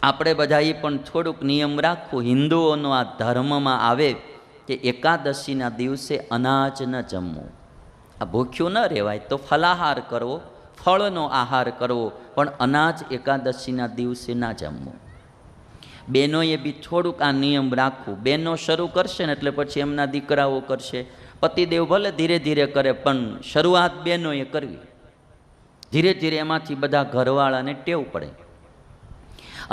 આપણે બધાએ પણ થોડુંક નિયમ રાખવું. હિન્દુઓનો આ ધર્મમાં આવે કે એકાદશીના દિવસે અનાજ ન જમવું. આ ભૂખ્યું ન રહેવાય તો ફલાહાર કરવો, ફળનો આહાર કરવો, પણ અનાજ એકાદશીના દિવસે ના જમવું. બહેનોએ બી થોડુંક આ નિયમ રાખવું. બહેનો શરૂ કરશે ને એટલે પછી એમના દીકરાઓ કરશે. પતિદેવ ભલે ધીરે ધીરે કરે, પણ શરૂઆત બહેનોએ કરવી. ધીરે ધીરે એમાંથી બધા ઘરવાળાને ટેવ પડે.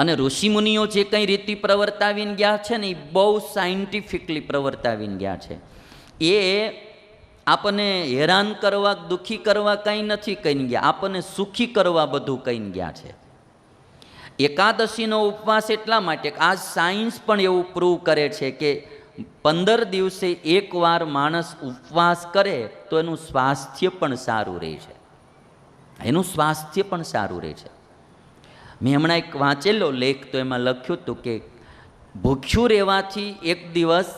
અને ઋષિમુનિઓ જે કંઈ રીતિ પ્રવર્તાવીને ગયા છે ને, એ બહુ સાયન્ટિફિકલી પ્રવર્તાવીને ગયા છે. એ આપણને હેરાન કરવા, દુઃખી કરવા કંઈ નથી કહીને ગયા, આપણને સુખી કરવા બધું કહીને ગયા છે. એકાદશીનો ઉપવાસ એટલા માટે આ સાયન્સ પણ એવું પ્રૂવ કરે છે કે 15 દિવસે એકવાર માણસ ઉપવાસ કરે તો એનું સ્વાસ્થ્ય પણ સારું રહે છે. એનું સ્વાસ્થ્ય પણ સારું રહે છે. મેં હમણાં એક વાંચેલો લેખ, તો એમાં લખ્યું હતું કે ભૂખ્યું રહેવાથી એક દિવસ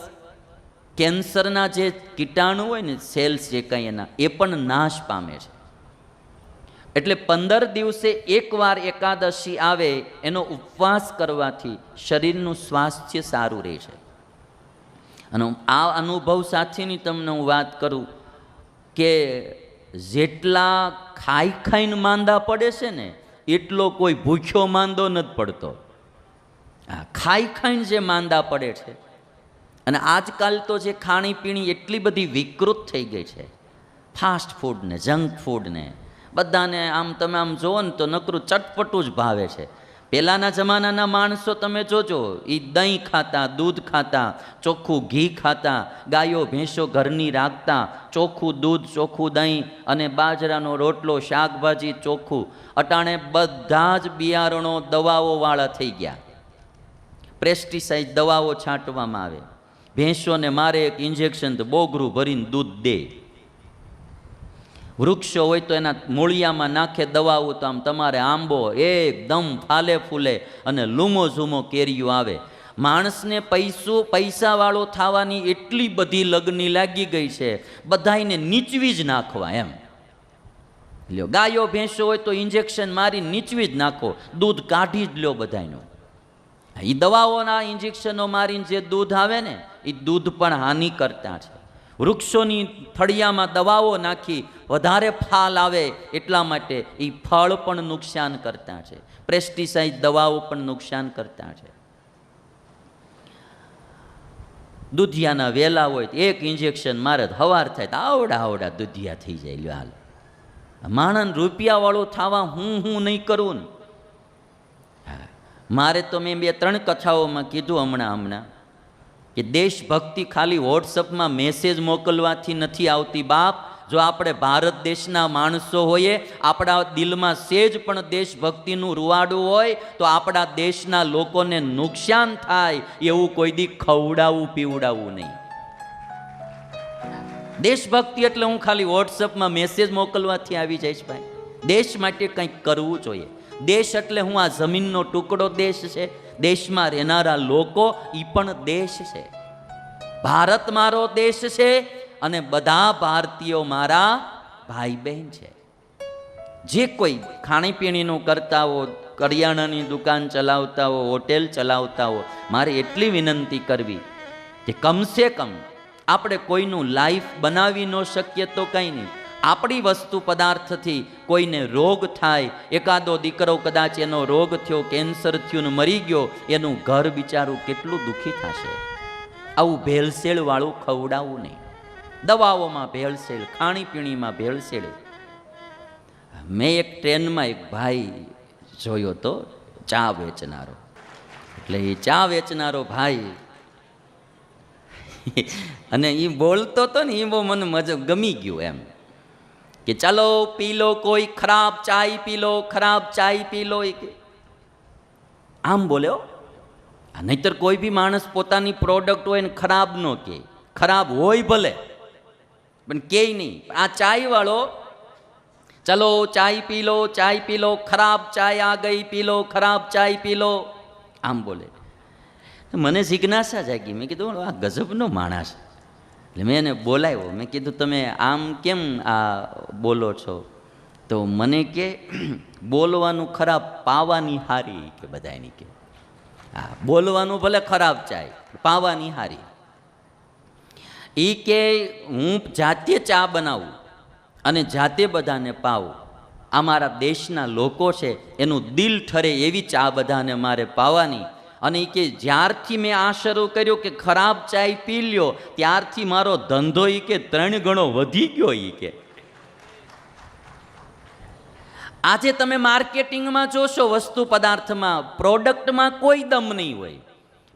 કેન્સરના જે કીટાણુ હોય ને, સેલ્સ જે કંઈ એના, એ પણ નાશ પામે છે. એટલે 15 દિવસે એકવાર એકાદશી આવે એનો ઉપવાસ કરવાથી શરીરનું સ્વાસ્થ્ય સારું રહે છે. અને આ અનુભવ સાથેની તમને હું વાત કરું કે જેટલા ખાઈને માંદા પડે છે ને, એટલો કોઈ ભૂખ્યો માંદો નથી પડતો. ખાઈને જે માંદા પડે છે. અને આજકાલ તો જે ખાણીપીણી એટલી બધી વિકૃત થઈ ગઈ છે, ફાસ્ટ ફૂડ ને જંક ફૂડ ને, બધાને આમ તમે આમ જુઓ ને તો નકરું ચટપટું જ ભાવે છે. પહેલાંના જમાનાના માણસો તમે જોજો, એ દહીં ખાતા, દૂધ ખાતા, ચોખ્ખું ઘી ખાતા, ગાયો ભેંસો ઘરની રાખતા, ચોખ્ખું દૂધ, ચોખ્ખું દહીં અને બાજરાનો રોટલો, શાકભાજી ચોખ્ખું. અટાણે બધા જ બિયારણો દવાઓવાળા થઈ ગયા. પેસ્ટિસાઇડ દવાઓ છાંટવામાં આવે. ભેંસોને મારે એક ઇન્જેક્શન તો બોગરું ભરીને દૂધ દે. વૃક્ષો હોય તો એના મૂળિયામાં નાખે દવાઓ, તો આમ તમારે આંબો એકદમ ફાલે ફૂલે અને લૂમો ઝૂમો કેરીઓ આવે. માણસને પૈસાવાળો થવાની એટલી બધી લગની લાગી ગઈ છે, બધાને નીચવી જ નાખવા એમ. લ્યો, ગાયો ભેંસો હોય તો ઇન્જેક્શન મારી નીચવી જ નાખો, દૂધ કાઢી જ લ્યો બધાનું. એ દવાઓના ઇન્જેક્શનો મારીને જે દૂધ આવે ને, એ દૂધ પણ હાનિ કરતા છે. વૃક્ષોની ફળિયામાં દવાઓ નાખી વધારે ફાલ આવે એટલા માટે એ ફળ પણ નુકસાન કરતા છે. પેસ્ટિસાઇડ દવાઓ પણ નુકસાન કરતા છે. દૂધિયાના વેલા હોય તો એક ઇન્જેક્શન મારે હવાર થાય તો આવડા દૂધિયા થઈ જાય. લ્યો હાલ, માણસ રૂપિયાવાળો થવા હું નહીં કરું ને. મારે તો મેં 2-3 કથાઓમાં કીધું હમણાં કે દેશભક્તિ ખાલી વોટ્સઅપમાં મેસેજ મોકલવાથી નથી આવતી બાપ. જો આપણે ભારત દેશના માણસો હોઈએ, આપણા દિલમાં સેજ પણ દેશભક્તિનું રૂવાડું હોય, તો આપણા દેશના લોકોને નુકસાન થાય એવું કોઈ દી ખવડાવવું પીવડાવવું નહીં. દેશભક્તિ એટલે હું ખાલી વોટ્સઅપમાં મેસેજ મોકલવાથી આવી જઈશ ભાઈ. દેશ માટે કંઈક કરવું જોઈએ. દેશ એટલે હું આ જમીનનો ટુકડો દેશ છે, દેશમાં રહેનારા લોકો એ પણ દેશ છે. ભારત મારો દેશ છે અને બધા ભારતીયો મારા ભાઈ બહેન છે. જે કોઈ ખાણીપીણીનું કરતા હો, કરિયાણાની દુકાન ચલાવતા હો, હોટેલ ચલાવતા હો, મારે એટલી વિનંતી કરવી કે કમસે કમ આપણે કોઈનું લાઈફ બનાવી ન શકીએ તો કંઈ નહીં, આપણી વસ્તુ પદાર્થથી કોઈને રોગ થાય, એકાદો દીકરો કદાચ એનો રોગ થયો, કેન્સર થયું ને મરી ગયો, એનું ઘર બિચારું કેટલું દુઃખી થશે. આવું ભેળસેળવાળું ખવડાવવું નહીં. દવાઓમાં ભેળસેળ, ખાણીપીણીમાં ભેળસેળ. મેં એક ટ્રેનમાં એક ભાઈ જોયો તો, ચા વેચનારો. એટલે એ ચા વેચનારો ભાઈ અને એ બોલતો હતો ને, એ બહુ મને મજા ગમી ગયું એમ કે ચાલો પી લો, કોઈ ખરાબ ચાય પી લો, ખરાબ ચાય પી લો. આમ બોલ્યો. નહીતર કોઈ બી માણસ પોતાની પ્રોડક્ટ હોય ને ખરાબ ન કહે. ખરાબ હોય ભલે, પણ કે નહીં. આ ચાય વાળો ચલો ચાય પી લો, ચાય પી લો, ખરાબ ચાય આ ગઈ, પી લો, ખરાબ ચાય પી લો, આમ બોલે. મને જિજ્ઞાસા જાગી. મેં કીધું આ ગજબનો માણસ. એટલે મેં એને બોલાવ્યો. મેં કીધું તમે આમ કેમ આ બોલો છો? તો મને કે બોલવાનું ખરાબ, પાવાની હારી કે બધાની કે. હા, બોલવાનું ભલે ખરાબ ચાય, પાવાની હારી. એ કે હું જાતે ચા બનાવું અને જાતે બધાને પાવું. અમારા દેશના લોકો છે એનું દિલ ઠરે એવી ચા બધાને મારે પાવાની. અને એ કે જ્યારથી મેં આ શરૂ કર્યું કે ખરાબ ચાય પી લ્યો, ત્યારથી મારો ધંધો એ કે 3 ગણો વધી ગયો. એ કે આજે તમે માર્કેટિંગમાં જોશો, વસ્તુ પદાર્થમાં, પ્રોડક્ટમાં કોઈ દમ નહીં હોય,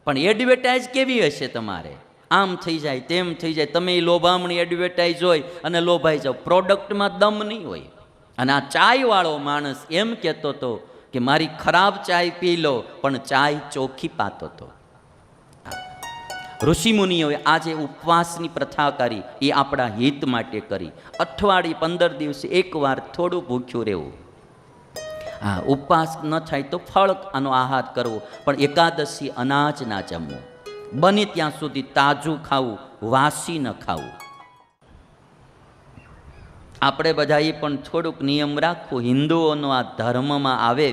પણ એડવર્ટાઇઝ કેવી હશે તમારે? આમ થઈ જાય, તેમ થઈ જાય, તમે એ લોભામણી એડવર્ટાઇઝ હોય અને લોભાઈ જાઓ. પ્રોડક્ટમાં દમ નહીં હોય. અને આ ચાયવાળો માણસ એમ કહેતો હતો કે મારી ખરાબ ચાય પી લો, પણ ચાય ચોખ્ખી પાતો હતો. ઋષિમુનિઓએ આજે ઉપવાસની પ્રથા કરી, એ આપણા હિત માટે કરી. અઠવાડિયે 15 દિવસે એકવાર થોડું ભૂખ્યું રહેવું. હા, ઉપવાસ ન થાય તો ફળ આનો આહાર કરવો, પણ એકાદશી અનાજ ના જમવું. બને ત્યાં સુધી તાજું ખાવું, વાસી ન ખાવું. આપણે બધાએ પણ થોડુંક નિયમ રાખવું. હિન્દુઓનો આ ધર્મમાં આવે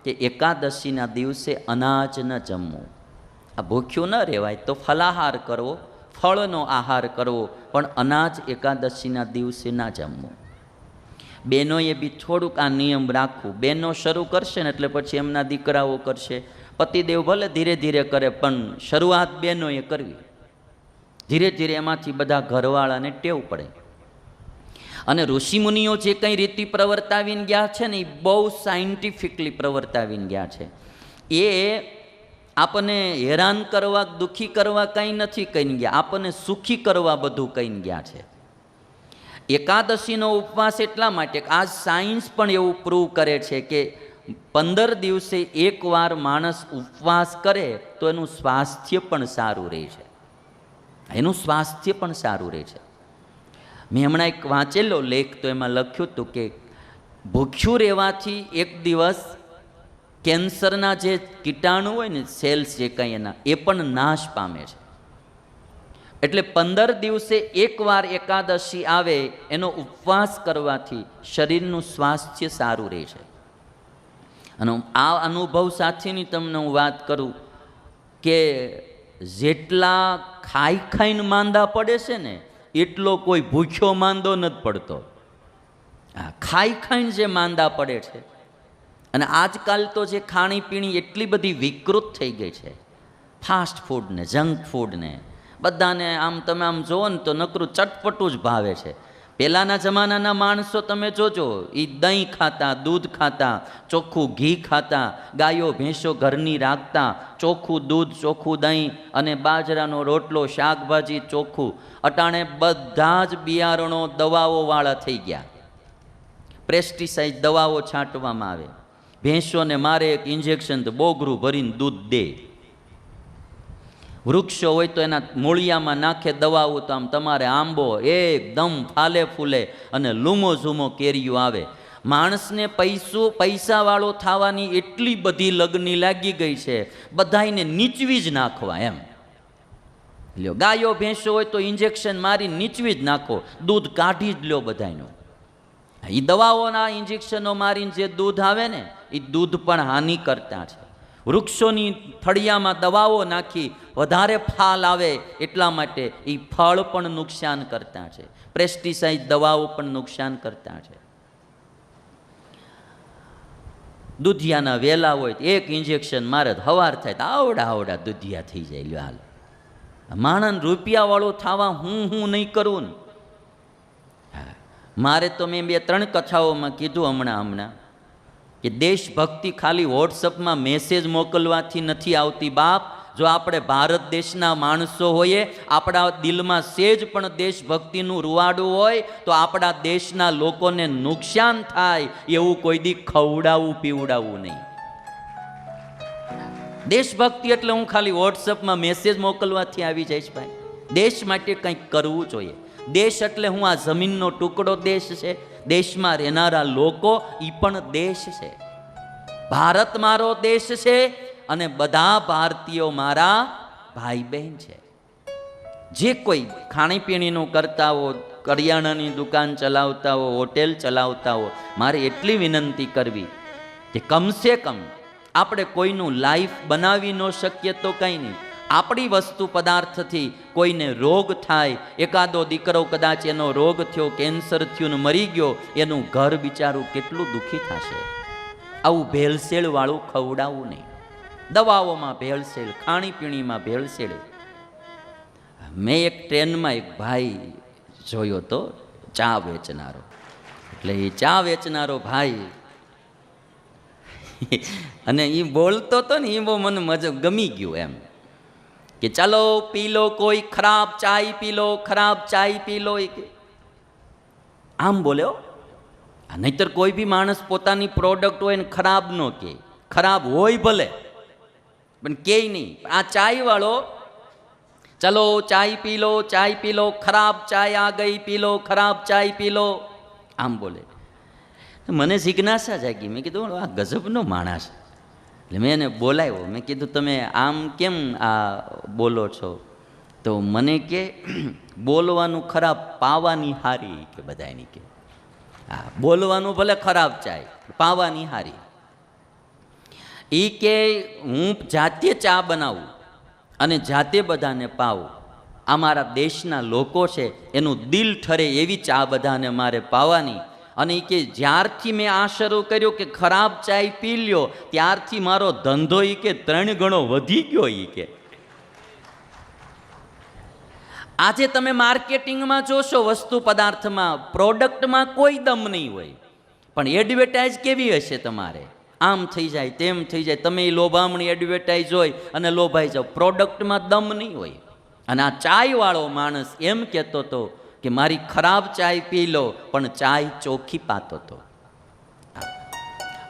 કે એકાદશીના દિવસે અનાજ ન જમવું. આ ભૂખ્યું ન રહેવાય તો ફલાહાર કરવો, ફળનો આહાર કરવો, પણ અનાજ એકાદશીના દિવસે ના જમવું. બહેનોએ બી થોડુંક આ નિયમ રાખવું. બહેનો શરૂ કરશે ને એટલે પછી એમના દીકરાઓ કરશે. પતિદેવ ભલે ધીરે ધીરે કરે, પણ શરૂઆત બહેનોએ કરવી. ધીરે ધીરે એમાંથી બધા ઘરવાળાને ટેવ પડે. અને ઋષિમુનિઓ જે કંઈ રીતિ પ્રવર્તાવીને ગયા છે ને, એ બહુ સાયન્ટિફિકલી પ્રવર્તાવીને ગયા છે. એ આપણને હેરાન કરવા, દુઃખી કરવા કંઈ નથી કહીને ગયા, આપણને સુખી કરવા બધું કહીને ગયા છે. એકાદશીનો ઉપવાસ એટલા માટે કે આજ સાયન્સ પણ એવું પ્રૂવ કરે છે કે 15 દિવસે એકવાર માણસ ઉપવાસ કરે તો એનું સ્વાસ્થ્ય પણ સારું રહે છે. એનું સ્વાસ્થ્ય પણ સારું રહે છે. મેં હમણાં એક વાંચેલો લેખ, તો એમાં લખ્યું હતું કે ભૂખ્યું રહેવાથી એક દિવસ કેન્સરના જે કીટાણુ હોય ને, સેલ્સ જે કંઈ એના, એ પણ નાશ પામે છે. એટલે 15 દિવસે એકવાર એકાદશી આવે, એનો ઉપવાસ કરવાથી શરીરનું સ્વાસ્થ્ય સારું રહે છે. અને આ અનુભવ સાથેની તમને હું વાત કરું કે જેટલા ખાઈ ખાઈને માંદા પડે છે ને, એટલો કોઈ ભૂખ્યો માંદો નથી પડતો. ખાઈ ખાઈને જે માંદા પડે છે. અને આજકાલ તો જે ખાણીપીણી એટલી બધી વિકૃત થઈ ગઈ છે, ફાસ્ટ ફૂડ ને જંક ફૂડ ને, બધાને આમ તમે આમ જુઓ ને તો નકરું ચટપટું જ ભાવે છે. પહેલાંના જમાનાના માણસો તમે જોજો, એ દહીં ખાતા, દૂધ ખાતા, ચોખ્ખું ઘી ખાતા, ગાયો ભેંસો ઘરની રાખતા, ચોખ્ખું દૂધ, ચોખ્ખું દહીં અને બાજરાનો રોટલો, શાકભાજી ચોખ્ખું. અટાણે બધા જ બિયારણો દવાઓવાળા થઈ ગયા. પેસ્ટિસાઇડ દવાઓ છાંટવામાં આવે. ભેંસોને મારે એક ઇન્જેક્શન તો બોગરું ભરીને દૂધ દે. વૃક્ષો હોય તો એના મૂળિયામાં નાખે દવાઓ, તો આમ તમારે આંબો એકદમ ફાલે ફૂલે અને લૂમો ઝૂમો કેરીઓ આવે. માણસને પૈસાવાળો થવાની એટલી બધી લગની લાગી ગઈ છે, બધાને નીચવી જ નાખવા એમ. લ્યો, ગાયો ભેંસો હોય તો ઇન્જેક્શન મારી નીચવી જ નાખો, દૂધ કાઢી જ લ્યો બધાનું. એ દવાઓના ઇન્જેક્શનો મારીને જે દૂધ આવે ને, એ દૂધ પણ હાનિ કરતા છે. વૃક્ષોની થળિયામાં દવાઓ નાખી વધારે ફાલ આવે એટલા માટે એ ફળ પણ નુકસાન કરતા છે. પેસ્ટિસાઇડ દવાઓ પણ નુકસાન કરતા છે. દૂધિયાના વેલા હોય તો એક ઇન્જેક્શન મારે હવાર થાય તો આવડા દૂધિયા થઈ જાય. લ્યો હાલ, માણસ રૂપિયાવાળો થવા હું નહીં કરું ને. મારે તો મેં 2-3 કથાઓમાં કીધું હમણાં કે દેશભક્તિ ખાલી વોટ્સઅપમાં મેસેજ મોકલવાથી નથી આવતી બાપ. જો આપણે ભારત દેશના માણસો હોઈએ, આપણા દિલમાં સેજ પણ દેશભક્તિનું રૂવાડું હોય, તો આપણા દેશના લોકોને નુકસાન થાય એવું કોઈ દી ખવડાવવું પીવડાવવું નહીં. દેશભક્તિ એટલે હું ખાલી વોટ્સઅપમાં મેસેજ મોકલવાથી આવી જઈશ ભાઈ. દેશ માટે કંઈક કરવું જોઈએ. દેશ એટલે હું આ જમીનનો ટુકડો દેશ છે, દેશમાં રહેનારા લોકો એ પણ દેશ છે. ભારત મારો દેશ છે અને બધા ભારતીયો મારા ભાઈ બહેન છે. જે કોઈ ખાણીપીણીનું કરતા હો, કરિયાણાની દુકાન ચલાવતા હો, હોટેલ ચલાવતા હો, મારે એટલી વિનંતી કરવી કે કમસે કમ આપણે કોઈનું લાઈફ બનાવી ન શકીએ તો કંઈ નહીં. આપણી વસ્તુ પદાર્થથી કોઈને રોગ થાય, એકાદો દીકરો કદાચ એનો રોગ થયો, કેન્સર થયું ને મરી ગયો, એનું ઘર બિચારું કેટલું દુઃખી થશે. આવું ભેળસેળવાળું ખવડાવવું નહીં. દવાઓમાં ભેળસેળ, ખાણીપીણીમાં ભેળસેળ. મેં એક ટ્રેનમાં એક ભાઈ જોયો તો, ચા વેચનારો. એટલે એ ચા વેચનારો ભાઈ અને એ બોલતો હતો ને, એ બહુ મને મજા ગમી ગયું એમ કે ચાલો પી લો, કોઈ ખરાબ ચાય પી લો, ખરાબ ચાય પી લો. આમ બોલ્યો. નહીતર કોઈ બી માણસ પોતાની પ્રોડક્ટ હોય ને ખરાબ ન કે, ખરાબ હોય ભલે પણ કે નહીં. આ ચાય વાળો ચલો ચાય પી લો, ચાય પી લો, ખરાબ ચાય આ ગઈ, પી લો, ખરાબ ચાય પી લો, આમ બોલે. મને જિજ્ઞાસા જાગી. મેં કીધું આ ગજબનો માણસ. એટલે મેં એને બોલાવ્યો. મેં કીધું તમે આમ કેમ આ બોલો છો? તો મને કે બોલવાનું ખરાબ, પાવાની હારી કે બધાની કે. હા, બોલવાનું ભલે ખરાબ ચાય, પાવાની હારી. એ કે હું જાતે ચા બનાવું અને જાતે બધાને પાવું. આ મારા દેશના લોકો છે, એનું દિલ ઠરે એવી ચા બધાને મારે પાવાની. અને એ કે જ્યારથી મેં આ શરૂ કર્યો કે ખરાબ ચાય પી લ્યો, ત્યારથી મારો ધંધો એ કે 3 ગણો વધી ગયો. એ કે આજે તમે માર્કેટિંગમાં જોશો, વસ્તુ પદાર્થમાં, પ્રોડક્ટમાં કોઈ દમ નહીં હોય, પણ એડવર્ટાઇઝ કેવી હશે તમારે? આમ થઈ જાય, તેમ થઈ જાય. તમે એ લોભામણી એડવર્ટાઇઝ હોય અને લોભાઈ જાઓ. પ્રોડક્ટમાં દમ નહીં હોય. અને આ ચાયવાળો માણસ એમ કહેતો હતો કે મારી ખરાબ ચાય પી લો, પણ ચાય ચોખ્ખી પાતો હતો.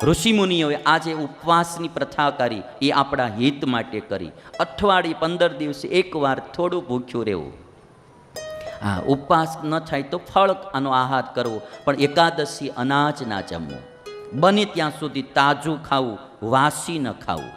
ઋષિમુનિઓએ આજે ઉપવાસની પ્રથા કરી, એ આપણા હિત માટે કરી. અઠવાડિયે 15 દિવસે એકવાર થોડું ભૂખ્યું રહેવું. હા, ઉપવાસ ન થાય તો ફળ આનો આહાર કરવો, પણ એકાદશી અનાજ ના જમવું. બને ત્યાં સુધી તાજું ખાવું, વાસી ન ખાવું.